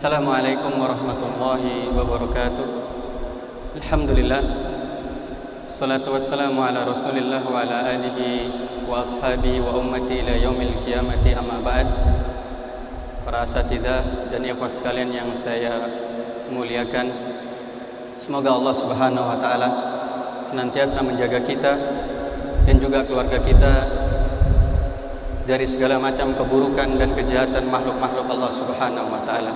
Assalamualaikum warahmatullahi wabarakatuh. Alhamdulillah, salatu wassalamu ala rasulillah wa ala alihi wa ashabihi wa ummati ila yaumil qiyamati, amma ba'd. Para asatidzah dan ikhwah sekalian yang saya muliakan, semoga Allah Subhanahu wa taala senantiasa menjaga kita dan juga keluarga kita dari segala macam keburukan dan kejahatan makhluk-makhluk Allah Subhanahu wa taala.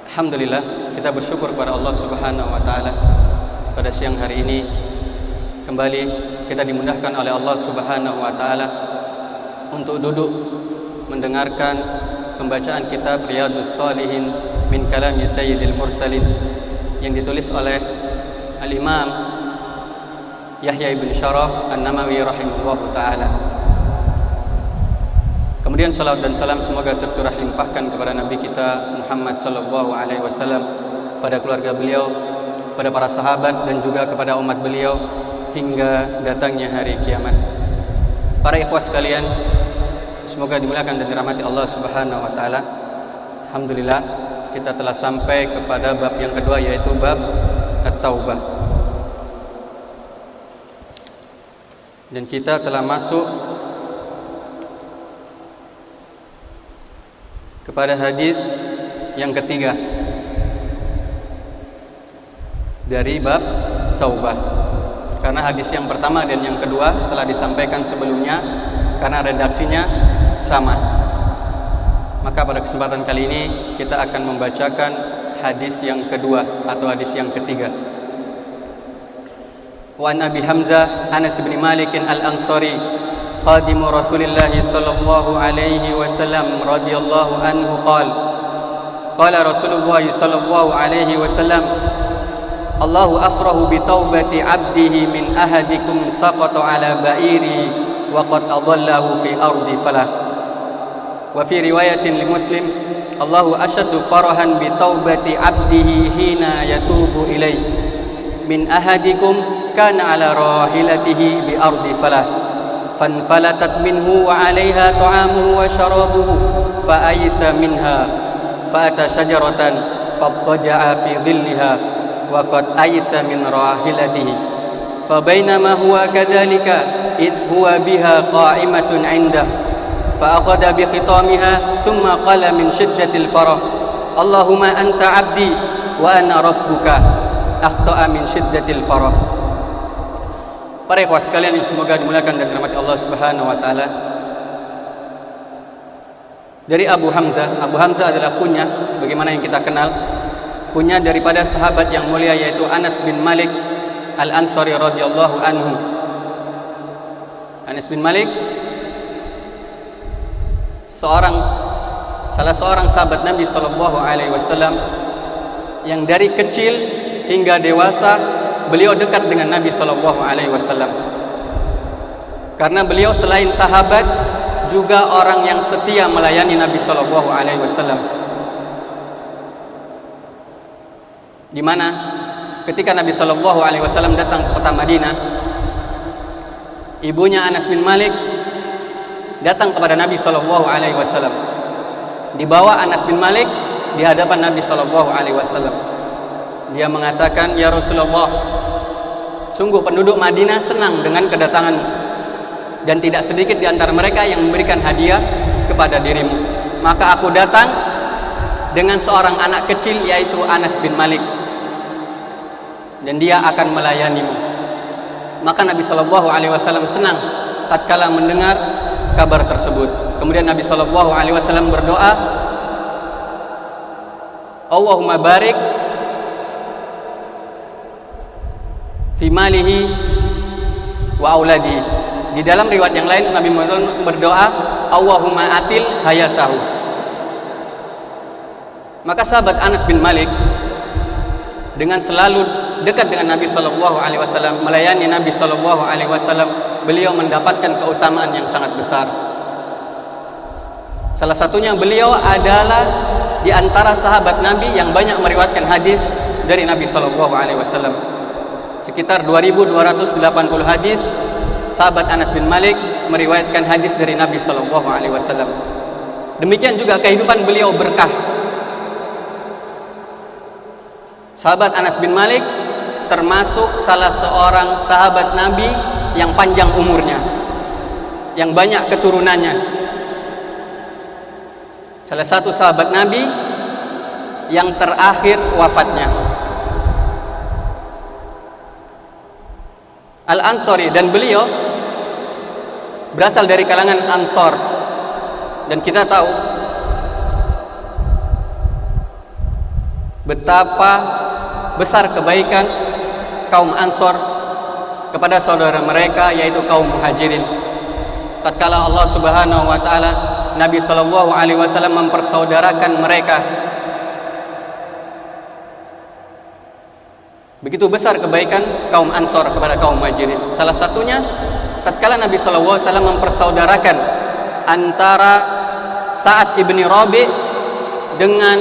Alhamdulillah, kita bersyukur kepada Allah Subhanahu wa taala pada siang hari ini kembali kita dimudahkan oleh Allah Subhanahu wa taala untuk duduk mendengarkan pembacaan kitab Riyadhus Shalihin min kalami Sayyidil Mursalin yang ditulis oleh Al-Imam Yahya ibn Sharaf An-Namawi rahimahullahu taala. Kemudian salawat dan salam semoga tercurah limpahkan kepada Nabi kita Muhammad sallallahu alaihi wasallam, pada keluarga beliau, pada para sahabat dan juga kepada umat beliau hingga datangnya hari kiamat. Para ikhwah sekalian, semoga dimuliakan dan dirahmati Allah Subhanahu wa taala. Alhamdulillah, kita telah sampai kepada bab yang kedua, yaitu bab At-Taubah. Dan kita telah masuk kepada hadis yang ketiga dari bab taubah. Karena hadis yang pertama dan yang kedua telah disampaikan sebelumnya karena redaksinya sama. Maka pada kesempatan kali ini kita akan membacakan hadis yang kedua atau hadis yang ketiga. Wa an Abi Hamzah Anas bin Malik Al-Ansari خادم رسول الله صلى الله عليه وسلم رضي الله عنه قال رسول الله صلى الله عليه وسلم الله أفرح بتوبة عبده من أحدكم سقط على بئيره وقد أضله في أرض فله. وفي رواية لمسلم الله أشد فرحا بتوبة عبده حين يتوب إليه من أحدكم كان على راحلته بأرض فله فانفلتت منه وعليها طعامه وشرابه فأيس منها فأتى شجرة فاضطجع في ظلها وقد أيس من راحلته فبينما هو كذلك إذ هو بها قائمة عنده فأخذ بخطامها ثم قال من شدة الفرح اللهم أنت عبدي وأنا ربك أخطأ من شدة الفرح. Para ikhwah sekalian yang semoga dimuliakan dan dirahmati Allah Subhanahu wa taala. Dari Abu Hamzah. Abu Hamzah adalah kunyah sebagaimana yang kita kenal. Kunyah daripada sahabat yang mulia yaitu Anas bin Malik Al-Ansari radhiyallahu anhu. Anas bin Malik salah seorang sahabat Nabi sallallahu alaihi wasallam yang dari kecil hingga dewasa beliau dekat dengan Nabi sallallahu alaihi wasallam. Karena beliau selain sahabat juga orang yang setia melayani Nabi sallallahu alaihi wasallam. Di mana ketika Nabi sallallahu alaihi wasallam datang ke kota Madinah, ibunya Anas bin Malik datang kepada Nabi sallallahu alaihi wasallam. Dibawa Anas bin Malik di hadapan Nabi sallallahu alaihi wasallam. Dia mengatakan, "Ya Rasulullah, sungguh penduduk Madinah senang dengan kedatanganmu, dan tidak sedikit di antara mereka yang memberikan hadiah kepada dirimu. Maka aku datang dengan seorang anak kecil yaitu Anas bin Malik, dan dia akan melayanimu." Maka Nabi sallallahu alaihi wasallam senang tatkala mendengar kabar tersebut. Kemudian Nabi sallallahu alaihi wasallam berdoa, "Allahumma barik fi malihi wa auladihi." Di dalam riwayat yang lain Nabi Muhammad berdoa, "Allahumma atil hayatahu." Maka sahabat Anas bin Malik dengan selalu dekat dengan Nabi sallallahu alaihi wasallam, melayani Nabi sallallahu alaihi wasallam, beliau mendapatkan keutamaan yang sangat besar. Salah satunya beliau adalah di antara sahabat Nabi yang banyak meriwayatkan hadis dari Nabi sallallahu alaihi wasallam. Sekitar 2280 hadis sahabat Anas bin Malik meriwayatkan hadis dari Nabi sallallahu alaihi wasallam. Demikian juga kehidupan beliau berkah. Sahabat Anas bin Malik termasuk salah seorang sahabat Nabi yang panjang umurnya, yang banyak keturunannya. Salah satu sahabat Nabi yang terakhir wafatnya. Al-Ansari, dan beliau berasal dari kalangan Ansor. Dan kita tahu betapa besar kebaikan kaum Ansor kepada saudara mereka, yaitu kaum Muhajirin. Tatkala Allah Subhanahu wa taala, Nabi sallallahu alaihi wasallam mempersaudarakan mereka. Begitu besar kebaikan kaum Ansor kepada kaum Muhajirin. Salah satunya tatkala Nabi sallallahu alaihi wasallam mempersaudarakan antara Sa'ad ibni Rabi dengan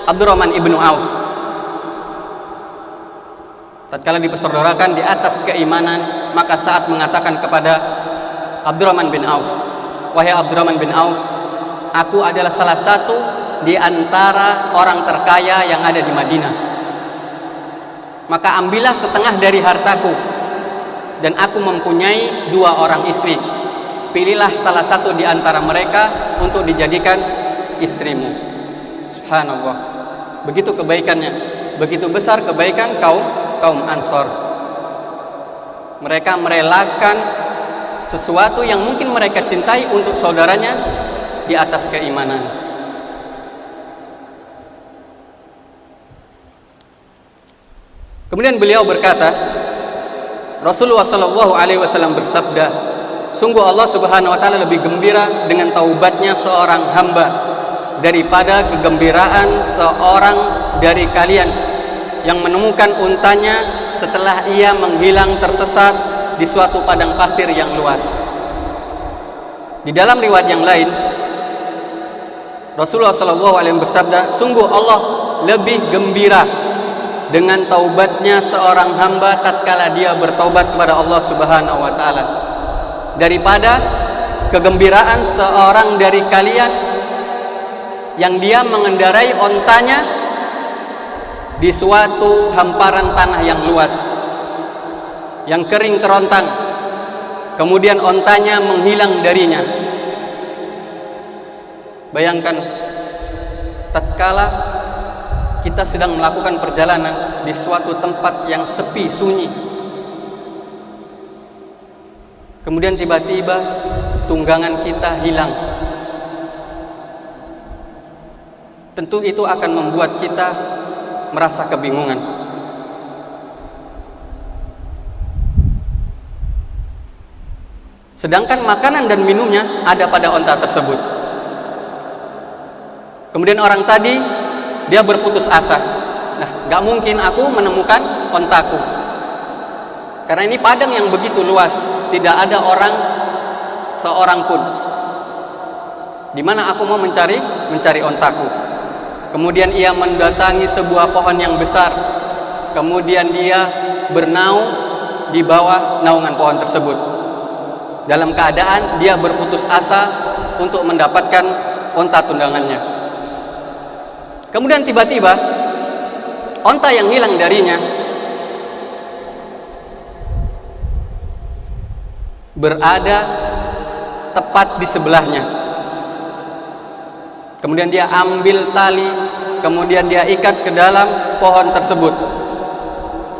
Abdurrahman ibnu Auf. Tatkala dipersaudarakan di atas keimanan, maka Sa'ad mengatakan kepada Abdurrahman bin Auf, "Wahai Abdurrahman bin Auf, aku adalah salah satu di antara orang terkaya yang ada di Madinah. Maka ambillah setengah dari hartaku, dan aku mempunyai 2 orang istri. Pilihlah salah satu di antara mereka untuk dijadikan istrimu." Subhanallah. Begitu kebaikannya, begitu besar kebaikan kaum Ansor. Mereka merelakan sesuatu yang mungkin mereka cintai untuk saudaranya di atas keimanan. Kemudian beliau berkata, Rasulullah sallallahu alaihi wasallam bersabda, "Sungguh Allah Subhanahu wa taala lebih gembira dengan taubatnya seorang hamba daripada kegembiraan seorang dari kalian yang menemukan untanya setelah ia menghilang tersesat di suatu padang pasir yang luas." Di dalam riwayat yang lain, Rasulullah sallallahu alaihi wasallam bersabda, "Sungguh Allah lebih gembira dengan taubatnya seorang hamba tatkala dia bertaubat kepada Allah Subhanahu wa taala daripada kegembiraan seorang dari kalian yang dia mengendarai ontanya di suatu hamparan tanah yang luas, yang kering kerontang, kemudian ontanya menghilang darinya." Bayangkan tatkala kita sedang melakukan perjalanan di suatu tempat yang sepi, sunyi, kemudian tiba-tiba tunggangan kita hilang. Tentu itu akan membuat kita merasa kebingungan. Sedangkan makanan dan minumnya ada pada onta tersebut. Kemudian orang tadi dia berputus asa. Nah, gak mungkin aku menemukan ontaku, karena ini padang yang begitu luas, tidak ada orang seorang pun. Di mana aku mau mencari ontaku? Kemudian ia mendatangi sebuah pohon yang besar. Kemudian dia bernaung di bawah naungan pohon tersebut, dalam keadaan dia berputus asa untuk mendapatkan onta tunggangannya. Kemudian tiba-tiba onta yang hilang darinya berada tepat di sebelahnya. Kemudian dia ambil tali, kemudian dia ikat ke dalam pohon tersebut.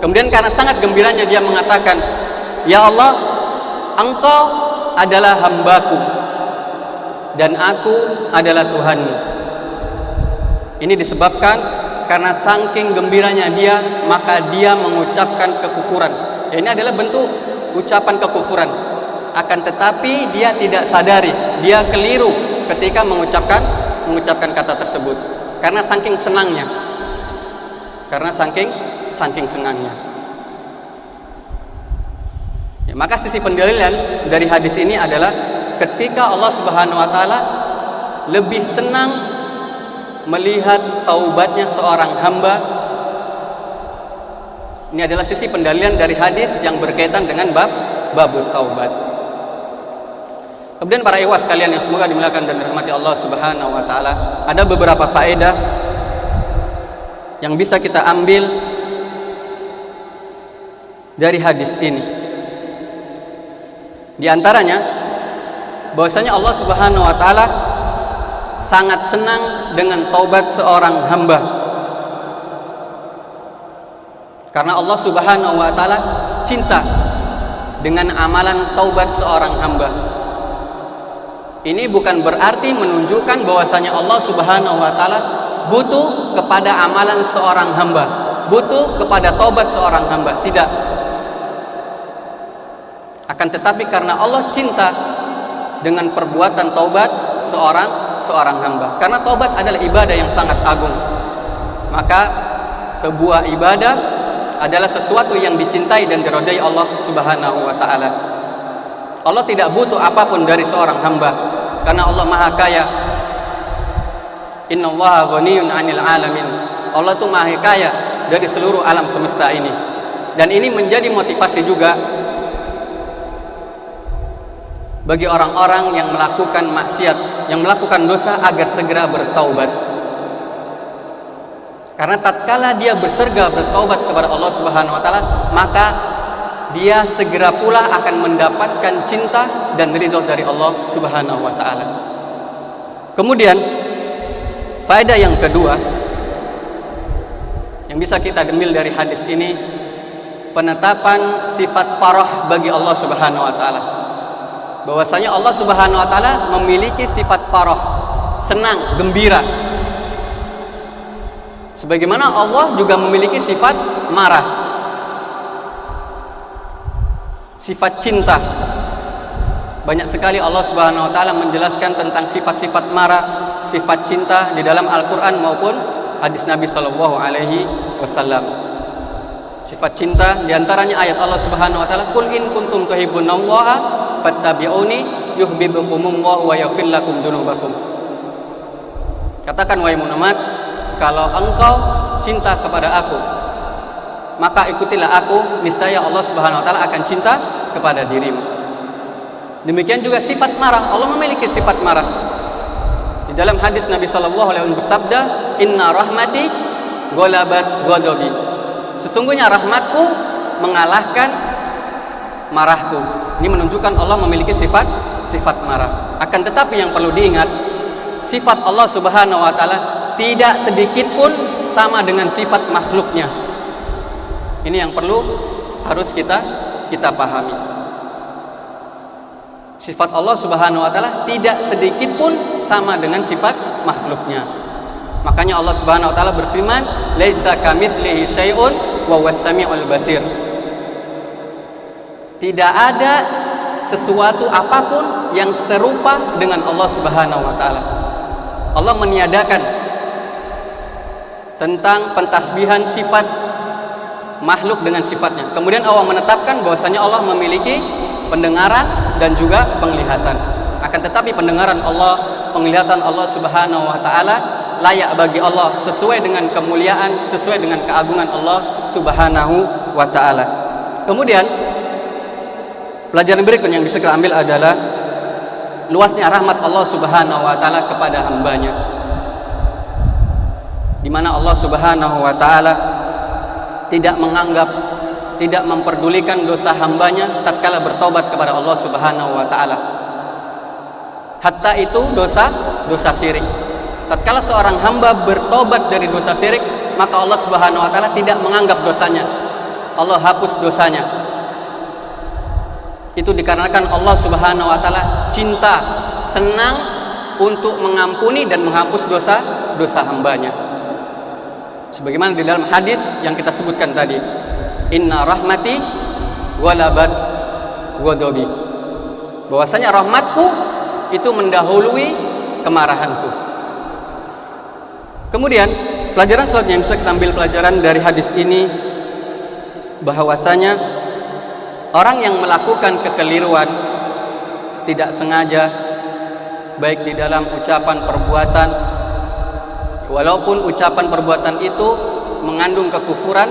Kemudian karena sangat gembiranya dia mengatakan, "Ya Allah, Engkau adalah hambaku dan aku adalah Tuhanmu." Ini disebabkan karena saking gembiranya dia, maka dia mengucapkan kekufuran. Ya, ini adalah bentuk ucapan kekufuran. Akan tetapi dia tidak sadari, dia keliru ketika mengucapkan kata tersebut. Karena saking senangnya. Ya, maka sisi pendalilan dari hadis ini adalah ketika Allah Subhanahu wa taala lebih senang melihat taubatnya seorang hamba. Ini adalah sisi pendalilan dari hadis yang berkaitan dengan babut taubat. Kemudian para ikhwah sekalian yang semoga dimuliakan dan dirahmati Allah Subhanahu wa taala, ada beberapa faedah yang bisa kita ambil dari hadis ini. Di antaranya bahwasanya Allah Subhanahu wa taala sangat senang dengan taubat seorang hamba. Karena Allah Subhanahu wa taala cinta dengan amalan taubat seorang hamba. Ini bukan berarti menunjukkan bahwasanya Allah Subhanahu wa taala butuh kepada amalan seorang hamba, butuh kepada taubat seorang hamba. Tidak. Akan tetapi karena Allah cinta dengan perbuatan taubat seorang hamba. Karena taubat adalah ibadah yang sangat agung. Maka sebuah ibadah adalah sesuatu yang dicintai dan diridai Allah Subhanahu wa taala. Allah tidak butuh apapun dari seorang hamba karena Allah Maha Kaya. Innallaha ghaniyun 'anil 'alamin. Allah itu Maha Kaya dari seluruh alam semesta ini. Dan ini menjadi motivasi juga bagi orang-orang yang melakukan maksiat, yang melakukan dosa agar segera bertaubat. Karena tatkala dia bersegera bertaubat kepada Allah Subhanahu wa taala, maka dia segera pula akan mendapatkan cinta dan ridho dari Allah Subhanahu wa taala. Kemudian faedah yang kedua yang bisa kita ambil dari hadis ini, penetapan sifat farah bagi Allah Subhanahu wa taala. Bahwasanya Allah Subhanahu wa taala memiliki sifat farah, senang, gembira. Sebagaimana Allah juga memiliki sifat marah, sifat cinta. Banyak sekali Allah Subhanahu wa taala menjelaskan tentang sifat-sifat marah, sifat cinta di dalam Al-Qur'an maupun hadis Nabi sallallahu alaihi wasallam. Sifat cinta di antaranya ayat Allah Subhanahu wa taala, "Qul in kuntum tuhibbunallaha fattabi'uni yuhibbukumullahu wa yaghfir lakum dzunubakum." Katakan wahai Muhammad, kalau engkau cinta kepada aku, maka ikutilah aku, niscaya Allah Subhanahu wa taala akan cinta kepada dirimu. Demikian juga sifat marah, Allah memiliki sifat marah. Di dalam hadis Nabi sallallahu alaihi wasallam bersabda, "Inna rahmati ghalabat ghadabi." Sesungguhnya rahmatku mengalahkan marahku. Ini menunjukkan Allah memiliki sifat marah. Akan tetapi yang perlu diingat, sifat Allah Subhanahu wa taala tidak sedikit pun sama dengan sifat makhluknya. Ini yang perlu harus kita pahami. Sifat Allah Subhanahu wa taala tidak sedikit pun sama dengan sifat makhluknya. Makanya Allah Subhanahu wa taala berfirman, "Laisa kamitslihi syai'un wa huwas samiul basir." Tidak ada sesuatu apapun yang serupa dengan Allah Subhanahu wa taala. Allah meniadakan tentang pentasbihan sifat makhluk dengan sifatnya. Kemudian Allah menetapkan bahwasanya Allah memiliki pendengaran dan juga penglihatan. Akan tetapi pendengaran Allah, penglihatan Allah Subhanahu wa taala layak bagi Allah, sesuai dengan kemuliaan, sesuai dengan keagungan Allah Subhanahu wa taala. Kemudian pelajaran berikutnya yang bisa kita ambil adalah luasnya rahmat Allah Subhanahu wa taala kepada hambanya, di mana Allah Subhanahu wa taala tidak menganggap, tidak memperdulikan dosa hambanya tatkala bertobat kepada Allah Subhanahu wa taala. Hatta itu dosa syirik. Tatkala seorang hamba bertobat dari dosa syirik, maka Allah Subhanahu wa taala tidak menganggap dosanya. Allah hapus dosanya. Itu dikarenakan Allah Subhanahu wa taala cinta, senang untuk mengampuni dan menghapus dosa hambanya. Sebagaimana di dalam hadis yang kita sebutkan tadi, "Inna rahmati walabat ghadabi." Bahwasanya rahmatku itu mendahului kemarahanku. Kemudian pelajaran selanjutnya yang bisa kita ambil pelajaran dari hadis ini, bahwasanya orang yang melakukan kekeliruan tidak sengaja, baik di dalam ucapan perbuatan, walaupun ucapan perbuatan itu mengandung kekufuran,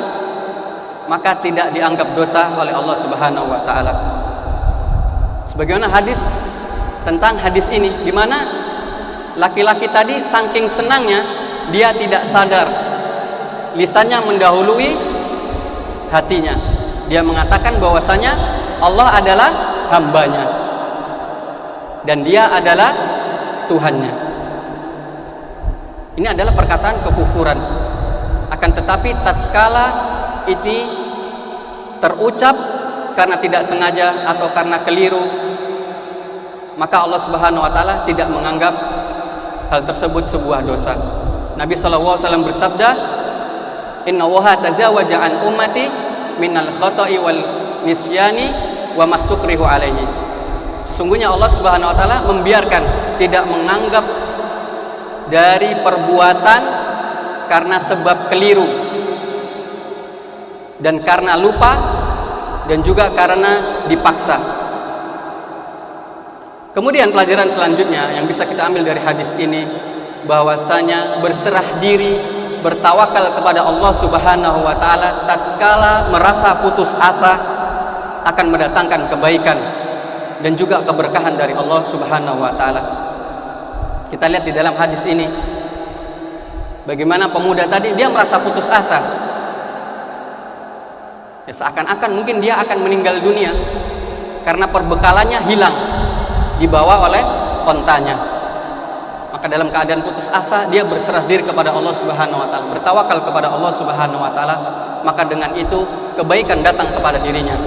maka tidak dianggap dosa oleh Allah Subhanahu wa taala. Sebagaimana hadis tentang hadis ini, di mana laki-laki tadi saking senangnya dia tidak sadar lisannya mendahului hatinya. Dia mengatakan bahwasanya Allah adalah hambanya dan dia adalah Tuhannya. Ini adalah perkataan kekufuran. Akan tetapi tatkala ini terucap karena tidak sengaja atau karena keliru, maka Allah Subhanahu wa taala tidak menganggap hal tersebut sebuah dosa. Nabi sallallahu alaihi wasallam bersabda, "Inna Allaha tazawaja an ummati minal khata'i wal nisyani wa mastukrihu alaihi." Sesungguhnya Allah Subhanahu wa taala membiarkan, tidak menganggap dari perbuatan karena sebab keliru dan karena lupa dan juga karena dipaksa. Kemudian pelajaran selanjutnya yang bisa kita ambil dari hadis ini, bahwasanya berserah diri, bertawakal kepada Allah Subhanahu wa taala tatkala merasa putus asa akan mendatangkan kebaikan dan juga keberkahan dari Allah Subhanahu wa taala. Kita lihat di dalam hadis ini bagaimana pemuda tadi dia merasa putus asa. Ya, seakan-akan mungkin dia akan meninggal dunia karena perbekalannya hilang, dibawa oleh ontanya. Maka dalam keadaan putus asa dia berserah diri kepada Allah Subhanahu wa taala, bertawakal kepada Allah Subhanahu wa taala, maka dengan itu kebaikan datang kepada dirinya.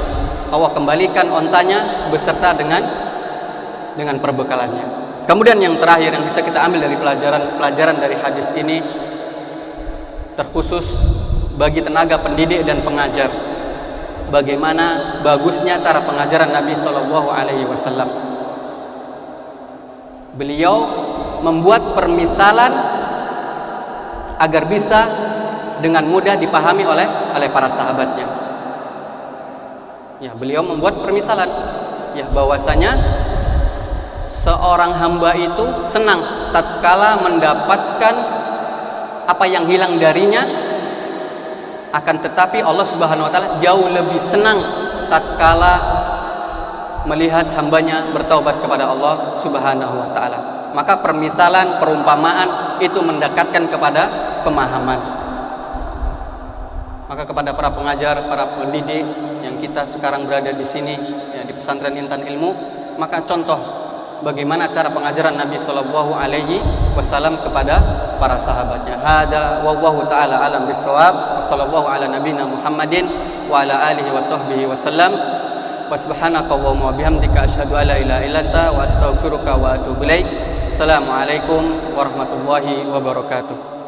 Allah kembalikan ontanya beserta dengan perbekalannya. Kemudian yang terakhir yang bisa kita ambil dari pelajaran dari hadis ini, terkhusus bagi tenaga pendidik dan pengajar, bagaimana bagusnya cara pengajaran Nabi Shallallahu Alaihi Wasallam. Beliau membuat permisalan agar bisa dengan mudah dipahami oleh para sahabatnya. Ya, beliau membuat permisalan, ya, bahwasanya seorang hamba itu senang tatkala mendapatkan apa yang hilang darinya, akan tetapi Allah Subhanahu wa taala jauh lebih senang tatkala melihat hambanya bertaubat kepada Allah Subhanahu wa taala. Maka permisalan, perumpamaan itu mendekatkan kepada pemahaman. Maka kepada para pengajar, para pendidik yang kita sekarang berada di sini, ya, di pesantren Intan Ilmu, maka contoh bagaimana cara pengajaran Nabi Shallallahu Alaihi Wasallam kepada para sahabatnya. Hada wallahu taala alam bisawab. Sallallahu ala nabiyina Muhammadin wa ala alihi wa sahbihi wasallam. Wa subhanakallahumma wa bihamdika asyhadu an la ilaha illa anta wa astaghfiruka wa atubu ilaik. Assalamualaikum warahmatullahi wabarakatuh.